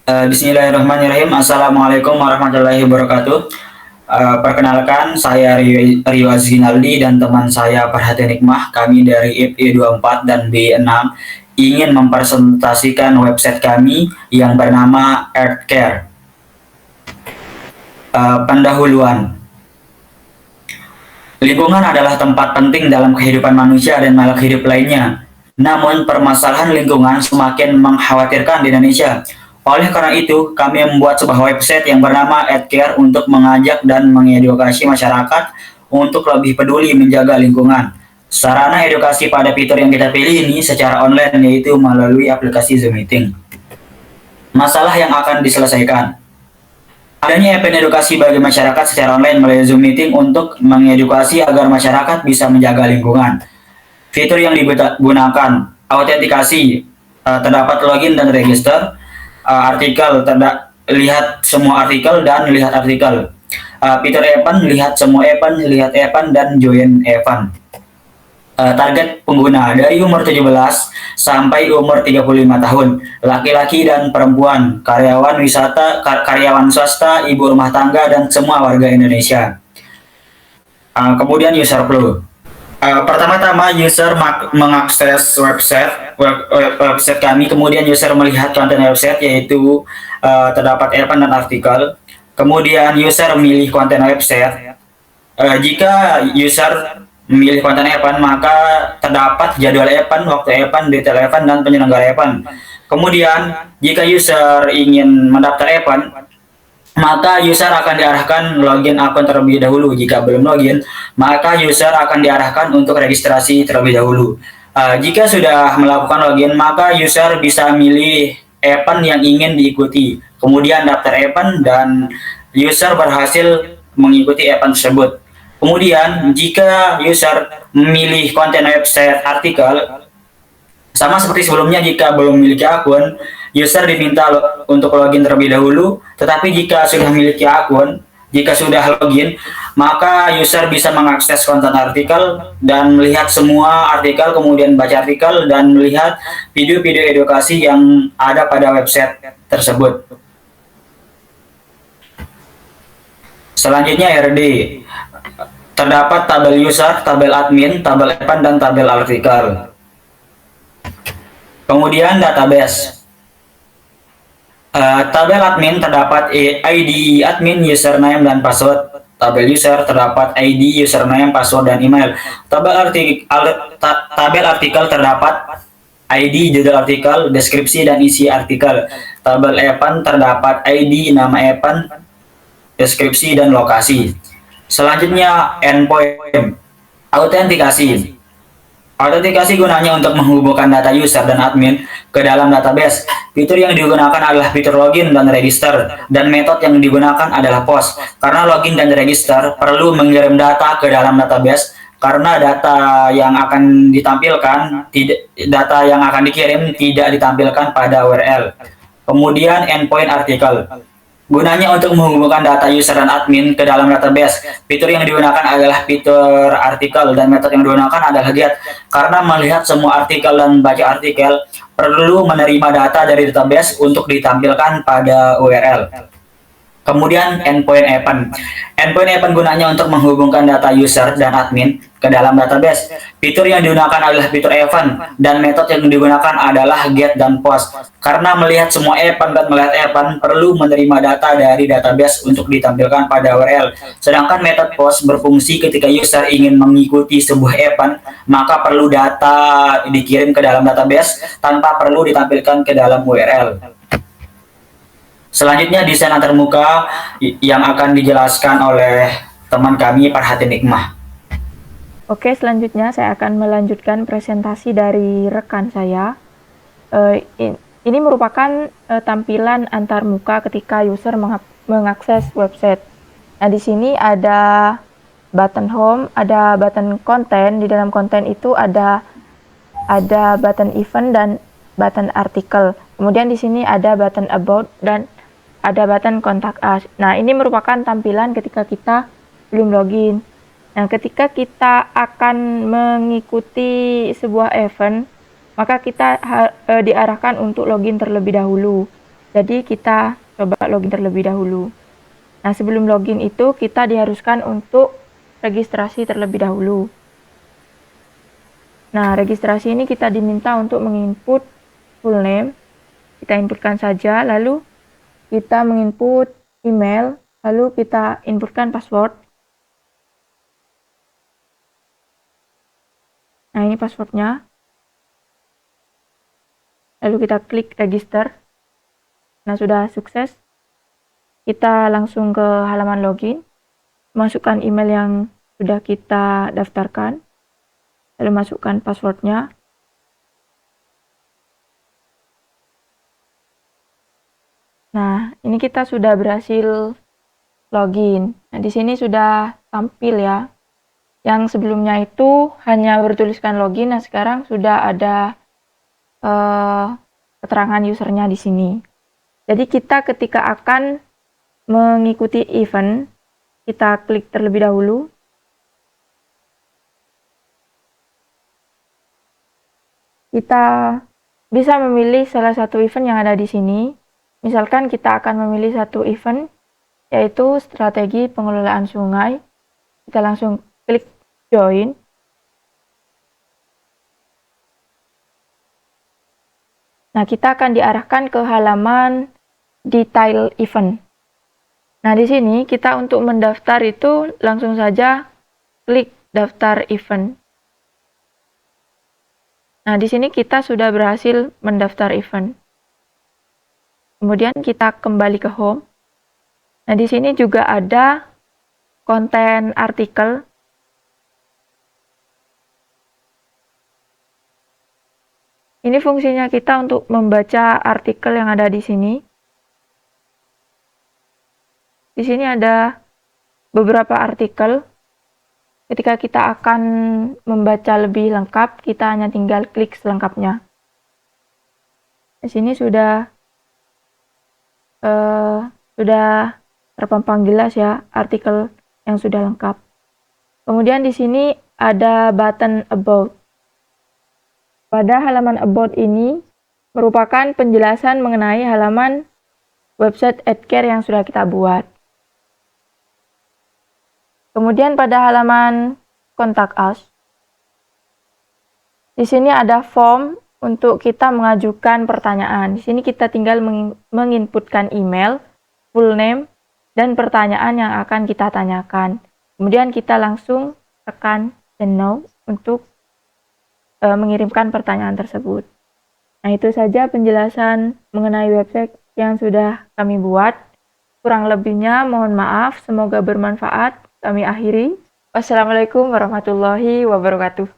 Bismillahirrahmanirrahim. Assalamualaikum warahmatullahi wabarakatuh. Perkenalkan, saya Rio Azginaldi dan teman saya Perhatian Hikmah. Kami dari IP 24 dan B6 ingin mempresentasikan website kami yang bernama Earthcare. Pendahuluan. Lingkungan adalah tempat penting dalam kehidupan manusia dan makhluk hidup lainnya. Namun, permasalahan lingkungan semakin mengkhawatirkan di Indonesia. Oleh karena itu, kami membuat sebuah website yang bernama Earthcare untuk mengajak dan mengedukasi masyarakat untuk lebih peduli menjaga lingkungan. Sarana edukasi pada fitur yang kita pilih ini secara online, yaitu melalui aplikasi Zoom Meeting. Masalah yang akan diselesaikan. Adanya event edukasi bagi masyarakat secara online melalui Zoom Meeting untuk mengedukasi agar masyarakat bisa menjaga lingkungan. Fitur yang digunakan, autentikasi, terdapat login dan register, artikel, lihat semua artikel dan lihat artikel. Fitur event, lihat semua event, lihat event, dan join event. Target pengguna dari umur 17 sampai umur 35 tahun, laki-laki dan perempuan, karyawan wisata, karyawan swasta, ibu rumah tangga, dan semua warga Indonesia. Kemudian user flow. Pertama-tama user mengakses website kami, kemudian user melihat konten website, yaitu terdapat event dan artikel. Kemudian user memilih konten website. Jika user memilih konten event, maka terdapat jadwal event, waktu event, detail event, dan penyelenggara event. Kemudian, jika user ingin mendaftar event, maka user akan diarahkan login akun terlebih dahulu. Jika belum login, maka user akan diarahkan untuk registrasi terlebih dahulu. Jika sudah melakukan login, maka user bisa milih event yang ingin diikuti. Kemudian daftar event dan user berhasil mengikuti event tersebut. Kemudian, jika user memilih konten website artikel, sama seperti sebelumnya, jika belum memiliki akun, user diminta untuk login terlebih dahulu. Tetapi jika sudah memiliki akun, jika sudah login, maka user bisa mengakses konten artikel dan melihat semua artikel, kemudian baca artikel, dan melihat video-video edukasi yang ada pada website tersebut. Selanjutnya RD. Terdapat tabel user, tabel admin, tabel event, dan tabel artikel. Kemudian database. Tabel admin terdapat ID admin, username, dan password. Tabel user terdapat ID, username, password, dan email. Tabel artikel terdapat ID, judul artikel, deskripsi, dan isi artikel. Tabel event terdapat ID, nama event, deskripsi, dan lokasi. Selanjutnya endpoint. Autentikasi. Autentikasi gunanya untuk menghubungkan data user dan admin ke dalam database. Fitur yang digunakan adalah fitur login dan register, dan metode yang digunakan adalah POST. Karena login dan register perlu mengirim data ke dalam database, karena data yang akan dikirim tidak ditampilkan pada URL. Kemudian endpoint artikel. Gunanya untuk menghubungkan data user dan admin ke dalam database. Fitur yang digunakan adalah fitur artikel, dan metode yang digunakan adalah get. Karena melihat semua artikel dan baca artikel, perlu menerima data dari database untuk ditampilkan pada URL. Kemudian endpoint event. Endpoint event gunanya untuk menghubungkan data user dan admin ke dalam database. Fitur yang digunakan adalah fitur event, dan metode yang digunakan adalah get dan post. Karena melihat semua event dan melihat event, perlu menerima data dari database untuk ditampilkan pada URL. Sedangkan metode post berfungsi ketika user ingin mengikuti sebuah event, maka perlu data dikirim ke dalam database tanpa perlu ditampilkan ke dalam URL. Selanjutnya desain antarmuka yang akan dijelaskan oleh teman kami Perhatian Hikmah. Oke, selanjutnya saya akan melanjutkan presentasi dari rekan saya. Ini merupakan tampilan antarmuka ketika user mengakses website. Nah, di sini ada button home, ada button konten. Di dalam konten itu ada button event dan button artikel. Kemudian di sini ada button about dan ada button contact us. Nah, ini merupakan tampilan ketika kita belum login. Nah, ketika kita akan mengikuti sebuah event, maka kita diarahkan untuk login terlebih dahulu. Jadi kita coba login terlebih dahulu. Nah, sebelum login itu kita diharuskan untuk registrasi terlebih dahulu. Nah, registrasi ini kita diminta untuk menginput full name. Kita inputkan saja, lalu kita menginput email, lalu kita inputkan password. Nah, ini passwordnya. Lalu kita klik register. Nah, sudah sukses. Kita langsung ke halaman login. Masukkan email yang sudah kita daftarkan. Lalu masukkan passwordnya. Nah, ini kita sudah berhasil login. Nah, di sini sudah tampil ya. Yang sebelumnya itu hanya bertuliskan login, nah sekarang sudah ada keterangan usernya di sini. Jadi kita ketika akan mengikuti event, kita klik terlebih dahulu. Kita bisa memilih salah satu event yang ada di sini. Misalkan kita akan memilih satu event, yaitu strategi pengelolaan sungai. Kita langsung klik join. Nah, kita akan diarahkan ke halaman detail event. Nah, di sini kita untuk mendaftar itu langsung saja klik daftar event. Nah, di sini kita sudah berhasil mendaftar event. Kemudian kita kembali ke home. Nah, di sini juga ada konten artikel. Ini fungsinya kita untuk membaca artikel yang ada di sini. Di sini ada beberapa artikel. Ketika kita akan membaca lebih lengkap, kita hanya tinggal klik selengkapnya. Di sini sudah terpampang jelas ya artikel yang sudah lengkap. Kemudian di sini ada button about. Pada halaman about ini merupakan penjelasan mengenai halaman website EdCare yang sudah kita buat. Kemudian pada halaman contact us, di sini ada form untuk kita mengajukan pertanyaan. Di sini kita tinggal menginputkan email, full name, dan pertanyaan yang akan kita tanyakan. Kemudian kita langsung tekan send now untuk mengirimkan pertanyaan tersebut. Nah, itu saja penjelasan mengenai website yang sudah kami buat. Kurang lebihnya mohon maaf, semoga bermanfaat. Kami akhiri. Wassalamualaikum warahmatullahi wabarakatuh.